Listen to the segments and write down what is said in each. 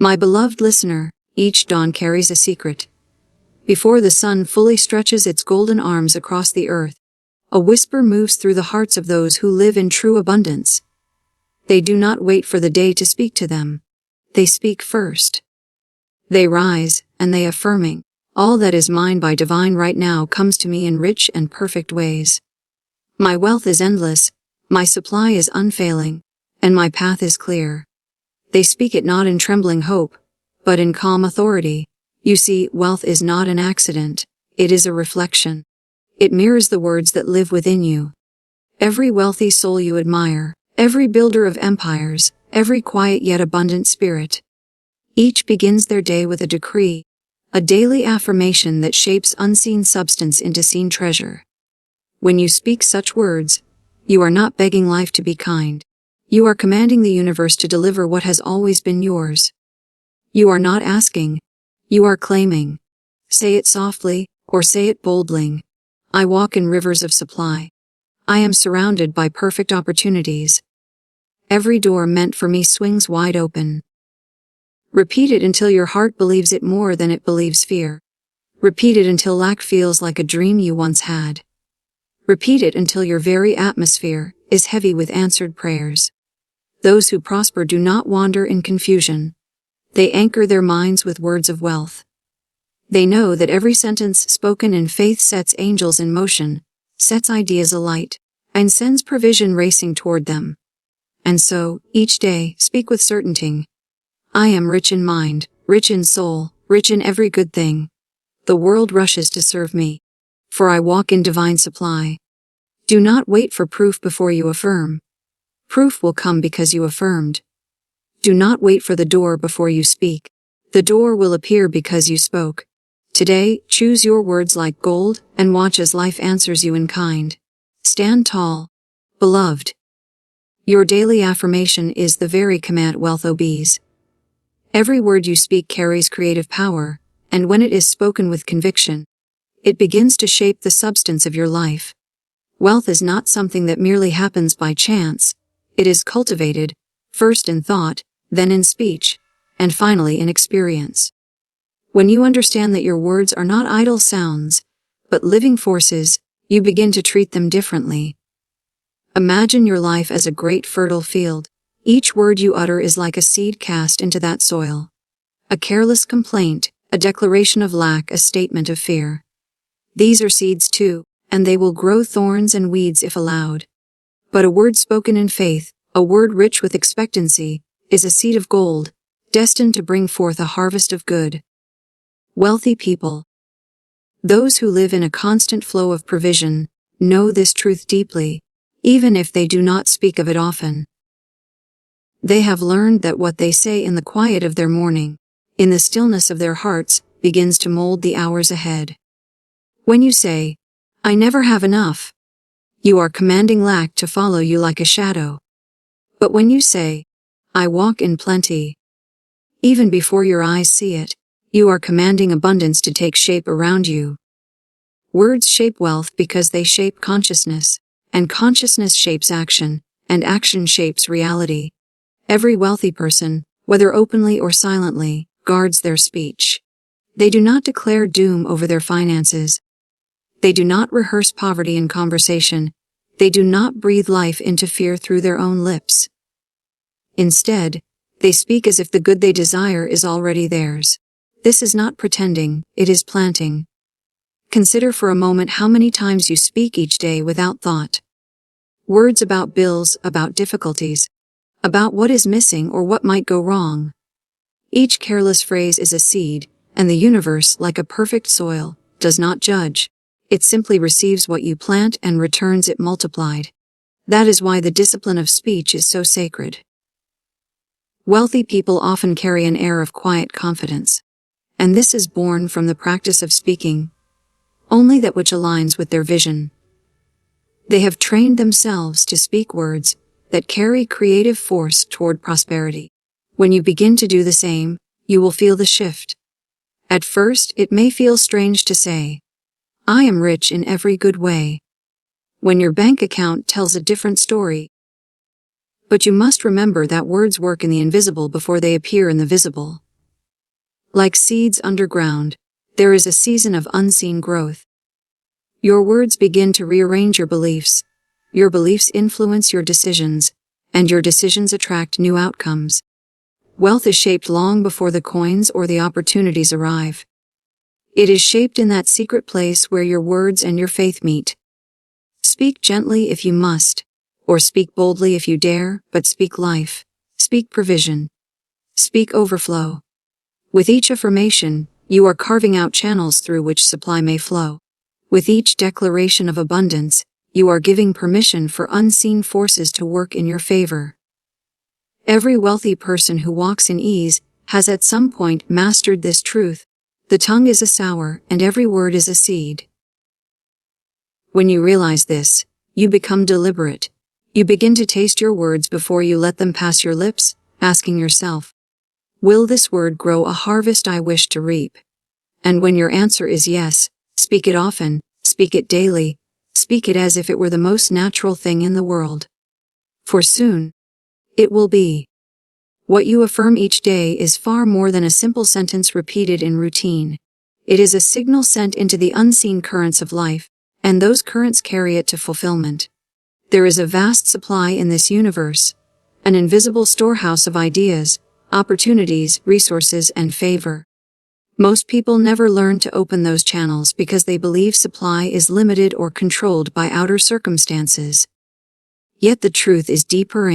My beloved listener, each dawn carries a secret. Before the sun fully stretches its golden arms across the earth, a whisper moves through the hearts of those who live in true abundance. They do not wait for the day to speak to them. They speak first. They rise, and they affirming, all that is mine by divine right now comes to me in rich and perfect ways. My wealth is endless, my supply is unfailing, and my path is clear. They speak it not in trembling hope, but in calm authority. You see, wealth is not an accident, it is a reflection. It mirrors the words that live within you. Every wealthy soul you admire, every builder of empires, every quiet yet abundant spirit. Each begins their day with a decree, a daily affirmation that shapes unseen substance into seen treasure. When you speak such words, you are not begging life to be kind. You are commanding the universe to deliver what has always been yours. You are not asking, you are claiming. Say it softly, or say it boldly. I walk in rivers of supply. I am surrounded by perfect opportunities. Every door meant for me swings wide open. Repeat it until your heart believes it more than it believes fear. Repeat it until lack feels like a dream you once had. Repeat it until your very atmosphere is heavy with answered prayers. Those who prosper do not wander in confusion. They anchor their minds with words of wealth. They know that every sentence spoken in faith sets angels in motion, sets ideas alight, and sends provision racing toward them. And so, each day, speak with certainty. I am rich in mind, rich in soul, rich in every good thing. The world rushes to serve me, for I walk in divine supply. Do not wait for proof before you affirm. Proof will come because you affirmed. Do not wait for the door before you speak. The door will appear because you spoke. Today, choose your words like gold, and watch as life answers you in kind. Stand tall, beloved. Your daily affirmation is the very command wealth obeys. Every word you speak carries creative power, and when it is spoken with conviction, it begins to shape the substance of your life. Wealth is not something that merely happens by chance. It is cultivated, first in thought, then in speech, and finally in experience. When you understand that your words are not idle sounds, but living forces, you begin to treat them differently. Imagine your life as a great fertile field. Each word you utter is like a seed cast into that soil. A careless complaint, a declaration of lack, a statement of fear. These are seeds too, and they will grow thorns and weeds if allowed. But a word spoken in faith, a word rich with expectancy, is a seed of gold, destined to bring forth a harvest of good. Wealthy people, those who live in a constant flow of provision, know this truth deeply, even if they do not speak of it often. They have learned that what they say in the quiet of their morning, in the stillness of their hearts, begins to mold the hours ahead. When you say, I never have enough, you are commanding lack to follow you like a shadow. But when you say, I walk in plenty, even before your eyes see it, you are commanding abundance to take shape around you. Words shape wealth because they shape consciousness, and consciousness shapes action, and action shapes reality. Every wealthy person, whether openly or silently, guards their speech. They do not declare doom over their finances. They do not rehearse poverty in conversation. They do not breathe life into fear through their own lips. Instead, they speak as if the good they desire is already theirs. This is not pretending, it is planting. Consider for a moment how many times you speak each day without thought. Words about bills, about difficulties, about what is missing or what might go wrong. Each careless phrase is a seed, and the universe, like a perfect soil, does not judge. It simply receives what you plant and returns it multiplied. That is why the discipline of speech is so sacred. Wealthy people often carry an air of quiet confidence, and this is born from the practice of speaking only that which aligns with their vision. They have trained themselves to speak words that carry creative force toward prosperity. When you begin to do the same, you will feel the shift. At first, it may feel strange to say, I am rich in every good way, when your bank account tells a different story. But you must remember that words work in the invisible before they appear in the visible. Like seeds underground, there is a season of unseen growth. Your words begin to rearrange your beliefs influence your decisions, and your decisions attract new outcomes. Wealth is shaped long before the coins or the opportunities arrive. It is shaped in that secret place where your words and your faith meet. Speak gently if you must, or speak boldly if you dare, but speak life, speak provision, speak overflow. With each affirmation, you are carving out channels through which supply may flow. With each declaration of abundance, you are giving permission for unseen forces to work in your favor. Every wealthy person who walks in ease has at some point mastered this truth. The tongue is a sower, and every word is a seed. When you realize this, you become deliberate. You begin to taste your words before you let them pass your lips, asking yourself, will this word grow a harvest I wish to reap? And when your answer is yes, speak it often, speak it daily, speak it as if it were the most natural thing in the world. For soon, it will be. What you affirm each day is far more than a simple sentence repeated in routine. It is a signal sent into the unseen currents of life, and those currents carry it to fulfillment. There is a vast supply in this universe, an invisible storehouse of ideas, opportunities, resources, and favor. Most people never learn to open those channels because they believe supply is limited or controlled by outer circumstances. Yet the truth is deeper.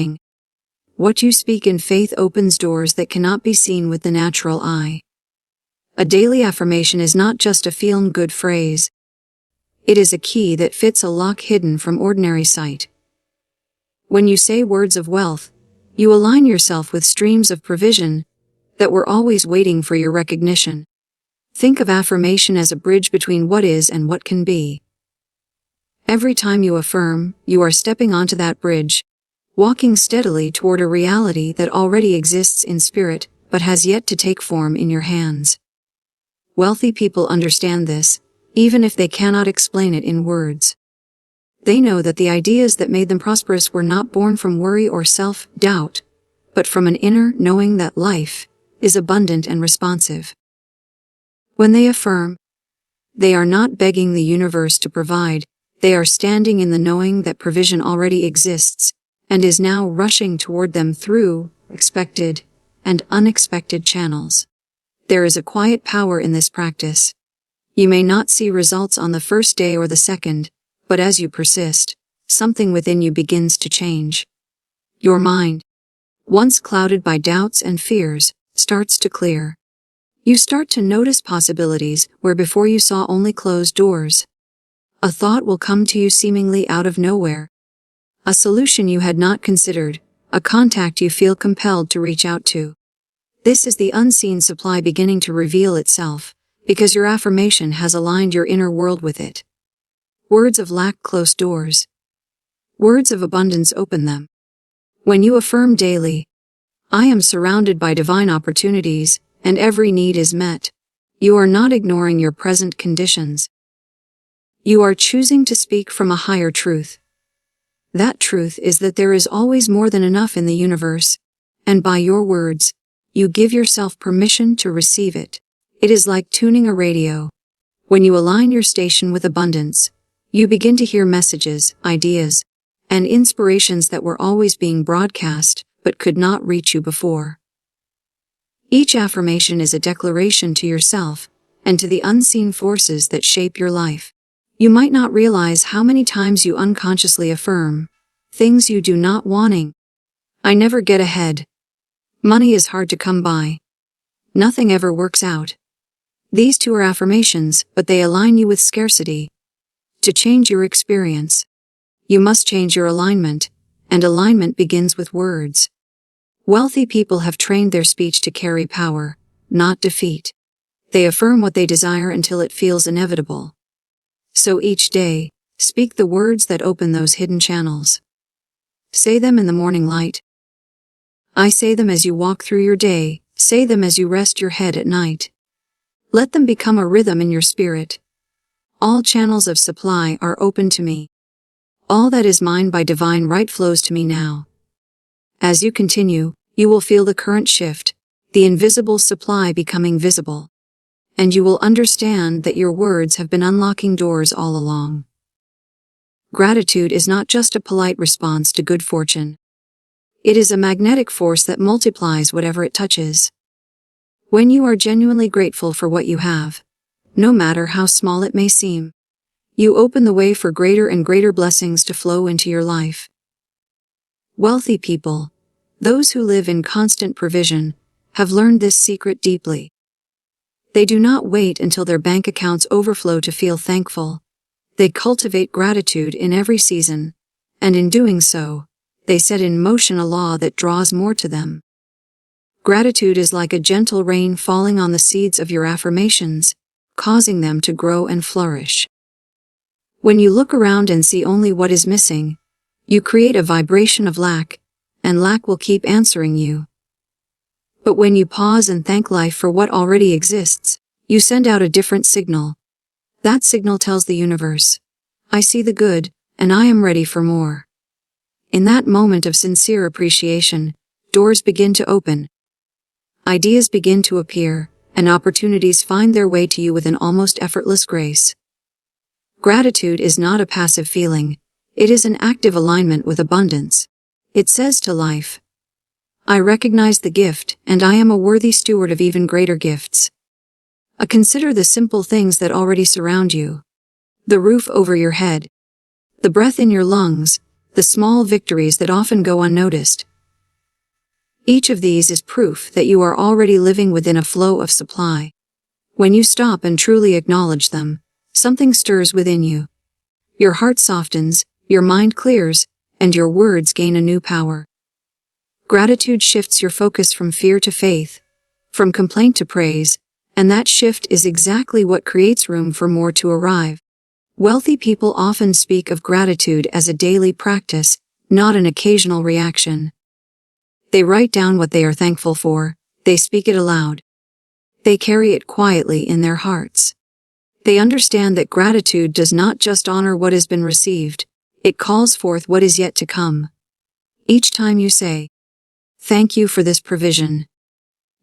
What you speak in faith opens doors that cannot be seen with the natural eye. A daily affirmation is not just a feel-good phrase. It is a key that fits a lock hidden from ordinary sight. When you say words of wealth, you align yourself with streams of provision that were always waiting for your recognition. Think of affirmation as a bridge between what is and what can be. Every time you affirm, you are stepping onto that bridge, walking steadily toward a reality that already exists in spirit but has yet to take form in your hands. Wealthy people understand this, even if they cannot explain it in words. They know that the ideas that made them prosperous were not born from worry or self-doubt, but from an inner knowing that life is abundant and responsive. When they affirm, they are not begging the universe to provide, they are standing in the knowing that provision already exists, and is now rushing toward them through expected and unexpected channels. There is a quiet power in this practice. You may not see results on the first day or the second, but as you persist, something within you begins to change. Your mind, once clouded by doubts and fears, starts to clear. You start to notice possibilities where before you saw only closed doors. A thought will come to you seemingly out of nowhere. A solution you had not considered, a contact you feel compelled to reach out to. This is the unseen supply beginning to reveal itself, because your affirmation has aligned your inner world with it. Words of lack close doors. Words of abundance open them. When you affirm daily, I am surrounded by divine opportunities, and every need is met, you are not ignoring your present conditions. You are choosing to speak from a higher truth. That truth is that there is always more than enough in the universe, and by your words, you give yourself permission to receive it. It is like tuning a radio. When you align your station with abundance, you begin to hear messages, ideas, and inspirations that were always being broadcast, but could not reach you before. Each affirmation is a declaration to yourself, and to the unseen forces that shape your life. You might not realize how many times you unconsciously affirm things you do not wanting. I never get ahead. Money is hard to come by. Nothing ever works out. These two are affirmations, but they align you with scarcity. To change your experience, you must change your alignment, and alignment begins with words. Wealthy people have trained their speech to carry power, not defeat. They affirm what they desire until it feels inevitable. So each day, speak the words that open those hidden channels. Say them in the morning light. I say them as you walk through your day, say them as you rest your head at night. Let them become a rhythm in your spirit. All channels of supply are open to me. All that is mine by divine right flows to me now. As you continue, you will feel the current shift. the invisible supply becoming visible. And you will understand that your words have been unlocking doors all along. Gratitude is not just a polite response to good fortune. It is a magnetic force that multiplies whatever it touches. When you are genuinely grateful for what you have, no matter how small it may seem, you open the way for greater and greater blessings to flow into your life. Wealthy people, those who live in constant provision, have learned this secret deeply. They do not wait until their bank accounts overflow to feel thankful. They cultivate gratitude in every season, and in doing so, they set in motion a law that draws more to them. Gratitude is like a gentle rain falling on the seeds of your affirmations, causing them to grow and flourish. When you look around and see only what is missing, you create a vibration of lack, and lack will keep answering you. But when you pause and thank life for what already exists, you send out a different signal. That signal tells the universe, I see the good, and I am ready for more. In that moment of sincere appreciation, doors begin to open. Ideas begin to appear, and opportunities find their way to you with an almost effortless grace. Gratitude is not a passive feeling, it is an active alignment with abundance. It says to life, I recognize the gift, and I am a worthy steward of even greater gifts. Consider the simple things that already surround you. The roof over your head, the breath in your lungs, the small victories that often go unnoticed. Each of these is proof that you are already living within a flow of supply. When you stop and truly acknowledge them, something stirs within you. Your heart softens, your mind clears, and your words gain a new power. Gratitude shifts your focus from fear to faith, from complaint to praise, and that shift is exactly what creates room for more to arrive. Wealthy people often speak of gratitude as a daily practice, not an occasional reaction. They write down what they are thankful for, they speak it aloud. They carry it quietly in their hearts. They understand that gratitude does not just honor what has been received, it calls forth what is yet to come. Each time you say, thank you for this provision,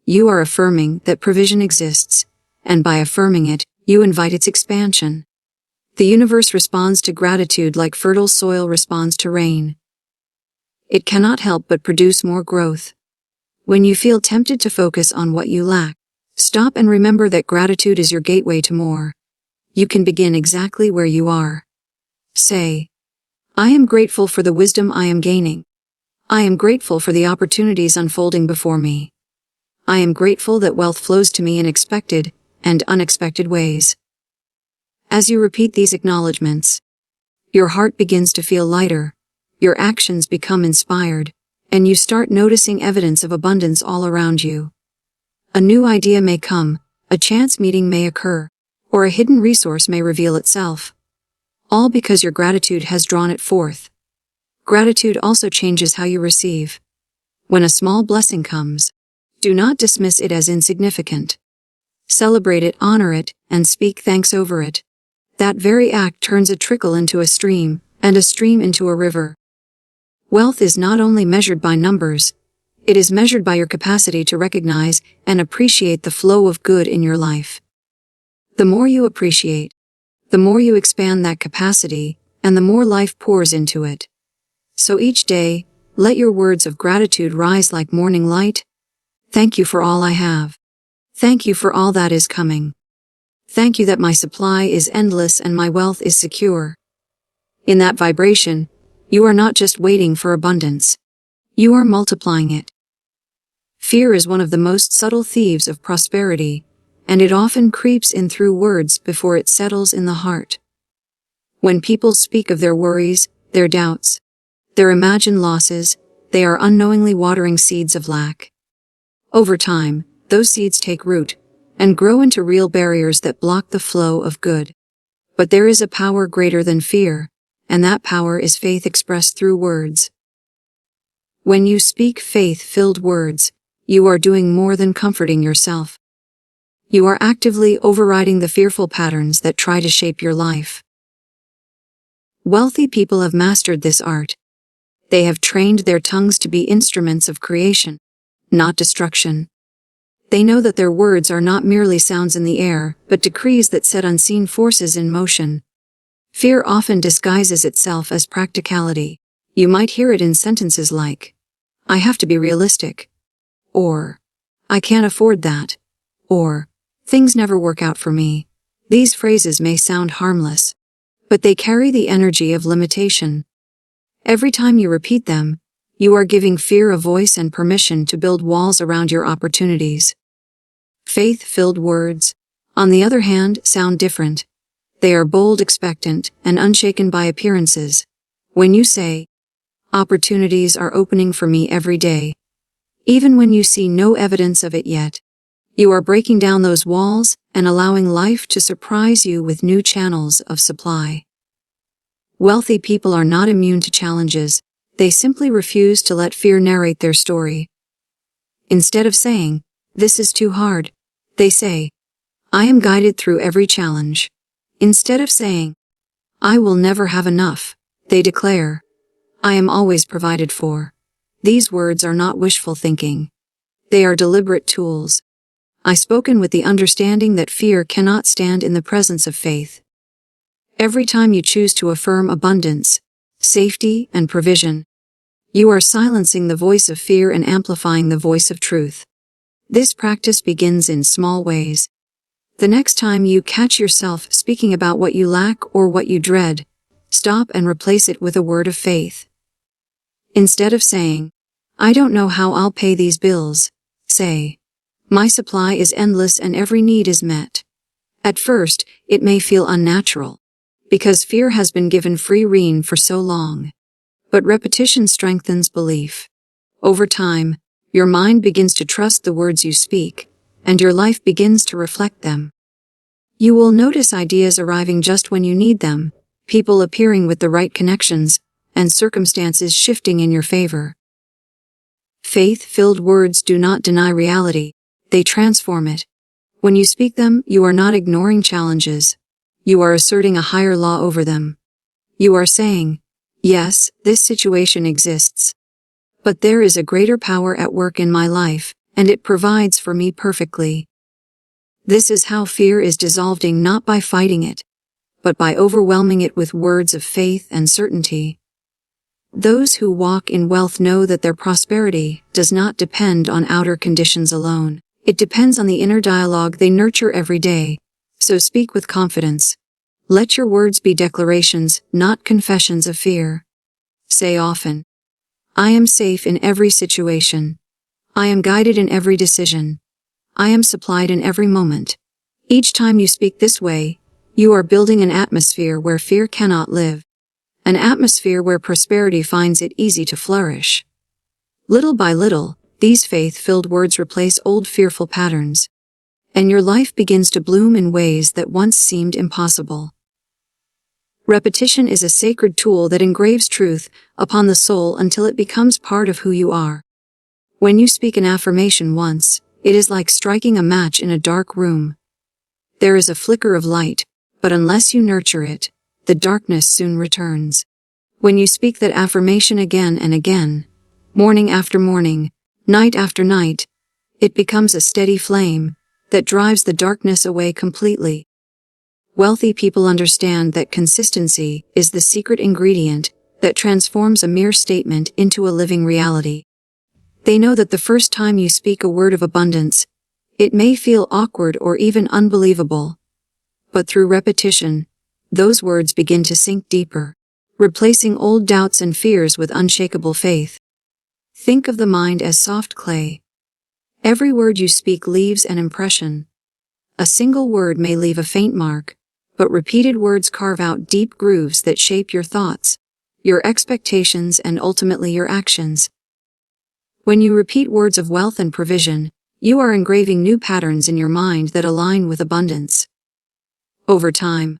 you are affirming that provision exists, and by affirming it, you invite its expansion. The universe responds to gratitude like fertile soil responds to rain. It cannot help but produce more growth. When you feel tempted to focus on what you lack, stop and remember that gratitude is your gateway to more. You can begin exactly where you are. Say, I am grateful for the wisdom I am gaining. I am grateful for the opportunities unfolding before me. I am grateful that wealth flows to me in expected and unexpected ways. As you repeat these acknowledgments, your heart begins to feel lighter, your actions become inspired, and you start noticing evidence of abundance all around you. A new idea may come, a chance meeting may occur, or a hidden resource may reveal itself. All because your gratitude has drawn it forth. Gratitude also changes how you receive. When a small blessing comes, do not dismiss it as insignificant. Celebrate it, honor it, and speak thanks over it. That very act turns a trickle into a stream, and a stream into a river. Wealth is not only measured by numbers, it is measured by your capacity to recognize and appreciate the flow of good in your life. The more you appreciate, the more you expand that capacity, and the more life pours into it. So each day, let your words of gratitude rise like morning light. Thank you for all I have. Thank you for all that is coming. Thank you that my supply is endless and my wealth is secure. In that vibration, you are not just waiting for abundance. You are multiplying it. Fear is one of the most subtle thieves of prosperity, and it often creeps in through words before it settles in the heart. When people speak of their worries, their doubts, their imagined losses, they are unknowingly watering seeds of lack. Over time, those seeds take root and grow into real barriers that block the flow of good. But there is a power greater than fear, and that power is faith expressed through words. When you speak faith-filled words, you are doing more than comforting yourself. You are actively overriding the fearful patterns that try to shape your life. Wealthy people have mastered this art. They have trained their tongues to be instruments of creation, not destruction. They know that their words are not merely sounds in the air, but decrees that set unseen forces in motion. Fear often disguises itself as practicality. You might hear it in sentences like, "I have to be realistic," or "I can't afford that," or "Things never work out for me." These phrases may sound harmless, but they carry the energy of limitation. Every time you repeat them, you are giving fear a voice and permission to build walls around your opportunities. Faith-filled words, on the other hand, sound different. They are bold, expectant, and unshaken by appearances. When you say, "Opportunities are opening for me every day," even when you see no evidence of it yet, you are breaking down those walls and allowing life to surprise you with new channels of supply. Wealthy people are not immune to challenges. They simply refuse to let fear narrate their story. Instead of saying, "This is too hard," they say, "I am guided through every challenge." Instead of saying, "I will never have enough," they declare, "I am always provided for." These words are not wishful thinking. They are deliberate tools. Spoken with the understanding that fear cannot stand in the presence of faith. Every time you choose to affirm abundance, safety, and provision, you are silencing the voice of fear and amplifying the voice of truth. This practice begins in small ways. The next time you catch yourself speaking about what you lack or what you dread, stop and replace it with a word of faith. Instead of saying, "I don't know how I'll pay these bills," say, "My supply is endless and every need is met." At first, it may feel unnatural, because fear has been given free rein for so long. But repetition strengthens belief. Over time, your mind begins to trust the words you speak, and your life begins to reflect them. You will notice ideas arriving just when you need them, people appearing with the right connections, and circumstances shifting in your favor. Faith-filled words do not deny reality, they transform it. When you speak them, you are not ignoring challenges. You are asserting a higher law over them. You are saying, "Yes, this situation exists. But there is a greater power at work in my life, and it provides for me perfectly." This is how fear is dissolving, not by fighting it, but by overwhelming it with words of faith and certainty. Those who walk in wealth know that their prosperity does not depend on outer conditions alone. It depends on the inner dialogue they nurture every day. So speak with confidence. Let your words be declarations, not confessions of fear. Say often, "I am safe in every situation. I am guided in every decision. I am supplied in every moment." Each time you speak this way, you are building an atmosphere where fear cannot live. An atmosphere where prosperity finds it easy to flourish. Little by little, these faith-filled words replace old fearful patterns, and your life begins to bloom in ways that once seemed impossible. Repetition is a sacred tool that engraves truth upon the soul until it becomes part of who you are. When you speak an affirmation once, it is like striking a match in a dark room. There is a flicker of light, but unless you nurture it, the darkness soon returns. When you speak that affirmation again and again, morning after morning, night after night, it becomes a steady flame that drives the darkness away completely. Wealthy people understand that consistency is the secret ingredient that transforms a mere statement into a living reality. They know that the first time you speak a word of abundance, it may feel awkward or even unbelievable. But through repetition, those words begin to sink deeper, replacing old doubts and fears with unshakable faith. Think of the mind as soft clay. Every word you speak leaves an impression. A single word may leave a faint mark, but repeated words carve out deep grooves that shape your thoughts, your expectations, and ultimately your actions. When you repeat words of wealth and provision, you are engraving new patterns in your mind that align with abundance. Over time,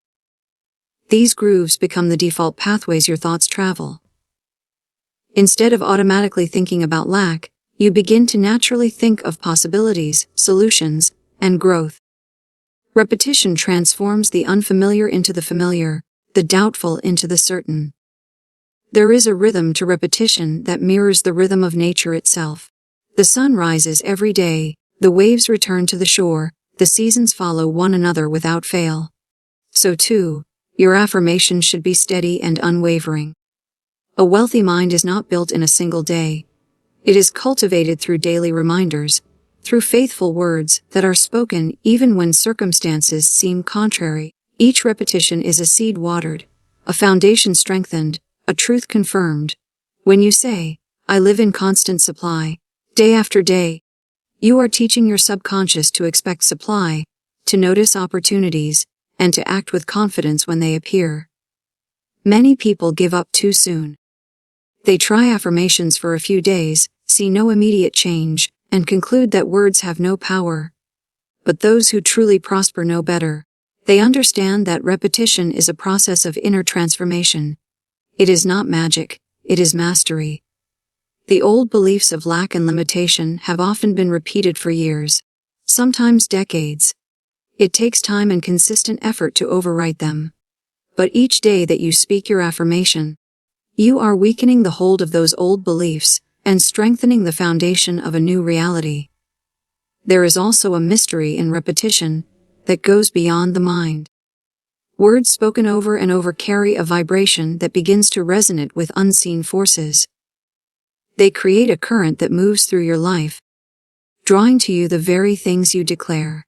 these grooves become the default pathways your thoughts travel. Instead of automatically thinking about lack, you begin to naturally think of possibilities, solutions, and growth. Repetition transforms the unfamiliar into the familiar, the doubtful into the certain. There is a rhythm to repetition that mirrors the rhythm of nature itself. The sun rises every day, The waves return to the shore, the seasons follow one another without fail. So too, your affirmation should be steady and unwavering. A wealthy mind is not built in a single day. It is cultivated through daily reminders, through faithful words that are spoken even when circumstances seem contrary. Each repetition is a seed watered, a foundation strengthened, a truth confirmed. When you say, "I live in constant supply," day after day, you are teaching your subconscious to expect supply, to notice opportunities, and to act with confidence when they appear. Many people give up too soon. They try affirmations for a few days, see no immediate change, and conclude that words have no power. But those who truly prosper know better. They understand that repetition is a process of inner transformation. It is not magic, it is mastery. The old beliefs of lack and limitation have often been repeated for years, sometimes decades. It takes time and consistent effort to overwrite them. But each day that you speak your affirmation, you are weakening the hold of those old beliefs and strengthening the foundation of a new reality. There is also a mystery in repetition that goes beyond the mind. Words spoken over and over carry a vibration that begins to resonate with unseen forces. They create a current that moves through your life, drawing to you the very things you declare.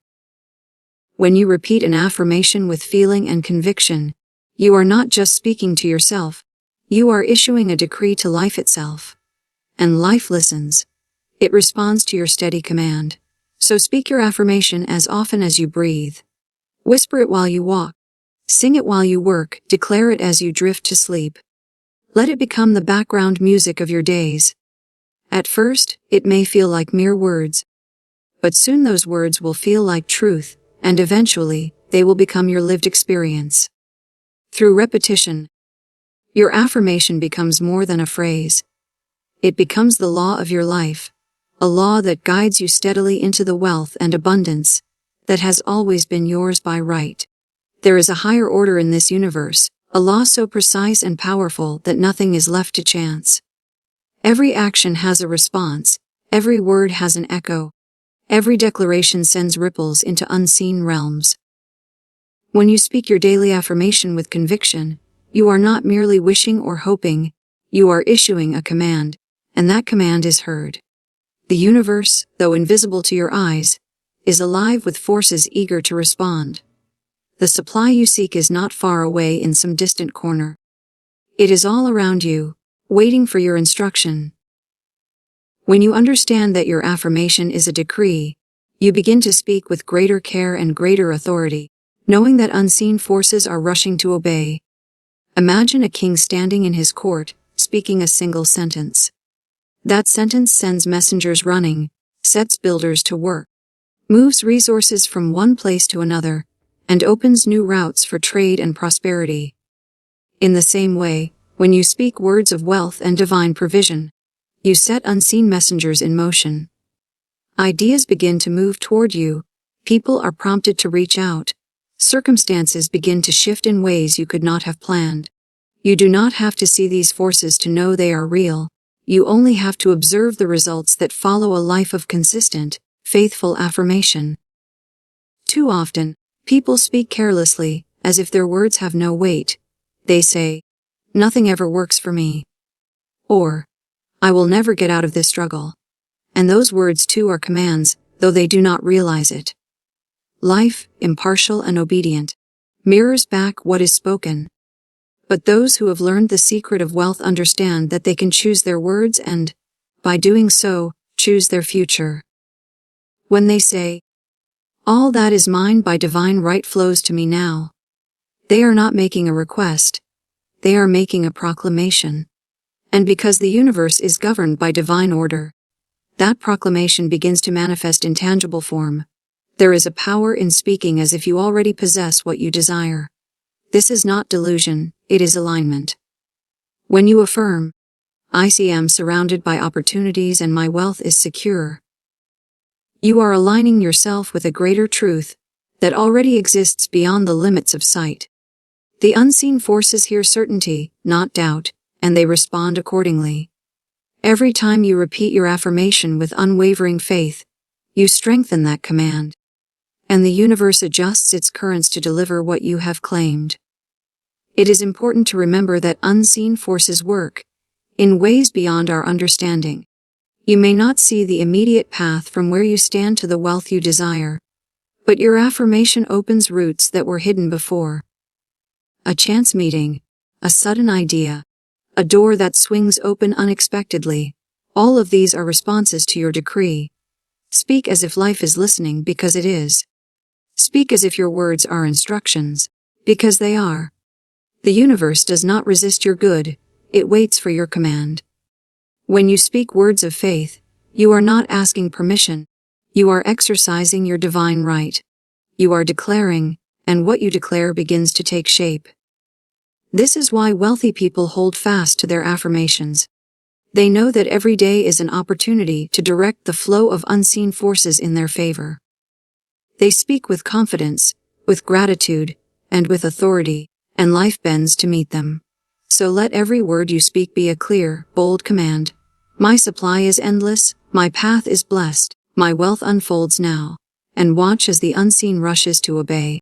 When you repeat an affirmation with feeling and conviction, you are not just speaking to yourself, you are issuing a decree to life itself. And life listens. It responds to your steady command. So speak your affirmation as often as you breathe. Whisper it while you walk. Sing it while you work. Declare it as you drift to sleep. Let it become the background music of your days. At first, it may feel like mere words. But soon those words will feel like truth, and eventually, they will become your lived experience. Through repetition, your affirmation becomes more than a phrase. It becomes the law of your life, a law that guides you steadily into the wealth and abundance that has always been yours by right. There is a higher order in this universe, a law so precise and powerful that nothing is left to chance. Every action has a response, every word has an echo, every declaration sends ripples into unseen realms. When you speak your daily affirmation with conviction, you are not merely wishing or hoping, you are issuing a command, and that command is heard. The universe, though invisible to your eyes, is alive with forces eager to respond. The supply you seek is not far away in some distant corner. It is all around you, waiting for your instruction. When you understand that your affirmation is a decree, you begin to speak with greater care and greater authority, knowing that unseen forces are rushing to obey. Imagine a king standing in his court, speaking a single sentence. That sentence sends messengers running, sets builders to work, moves resources from one place to another, and opens new routes for trade and prosperity. In the same way, when you speak words of wealth and divine provision, you set unseen messengers in motion. Ideas begin to move toward you, people are prompted to reach out, circumstances begin to shift in ways you could not have planned. You do not have to see these forces to know they are real, you only have to observe the results that follow a life of consistent, faithful affirmation. Too often, people speak carelessly, as if their words have no weight. They say, "Nothing ever works for me." Or, "I will never get out of this struggle." And those words too are commands, though they do not realize it. Life, impartial and obedient, mirrors back what is spoken. But those who have learned the secret of wealth understand that they can choose their words and, by doing so, choose their future. When they say, "All that is mine by divine right flows to me now," they are not making a request, they are making a proclamation. And because the universe is governed by divine order, that proclamation begins to manifest in tangible form. There is a power in speaking as if you already possess what you desire. This is not delusion, it is alignment. When you affirm, "I am surrounded by opportunities and my wealth is secure," you are aligning yourself with a greater truth that already exists beyond the limits of sight. The unseen forces hear certainty, not doubt, and they respond accordingly. Every time you repeat your affirmation with unwavering faith, You strengthen that command, and the universe adjusts its currents to deliver what you have claimed. It is important to remember that unseen forces work in ways beyond our understanding. You may not see the immediate path from where you stand to the wealth you desire, but your affirmation opens routes that were hidden before. A chance meeting, a sudden idea, a door that swings open unexpectedly, all of these are responses to your decree. Speak as if life is listening, because it is. Speak as if your words are instructions, because they are. The universe does not resist your good, it waits for your command. When you speak words of faith, you are not asking permission, you are exercising your divine right. You are declaring, and what you declare begins to take shape. This is why wealthy people hold fast to their affirmations. They know that every day is an opportunity to direct the flow of unseen forces in their favor. They speak with confidence, with gratitude, and with authority, and life bends to meet them. So let every word you speak be a clear, bold command. My supply is endless, my path is blessed, my wealth unfolds now, and watch as the unseen rushes to obey.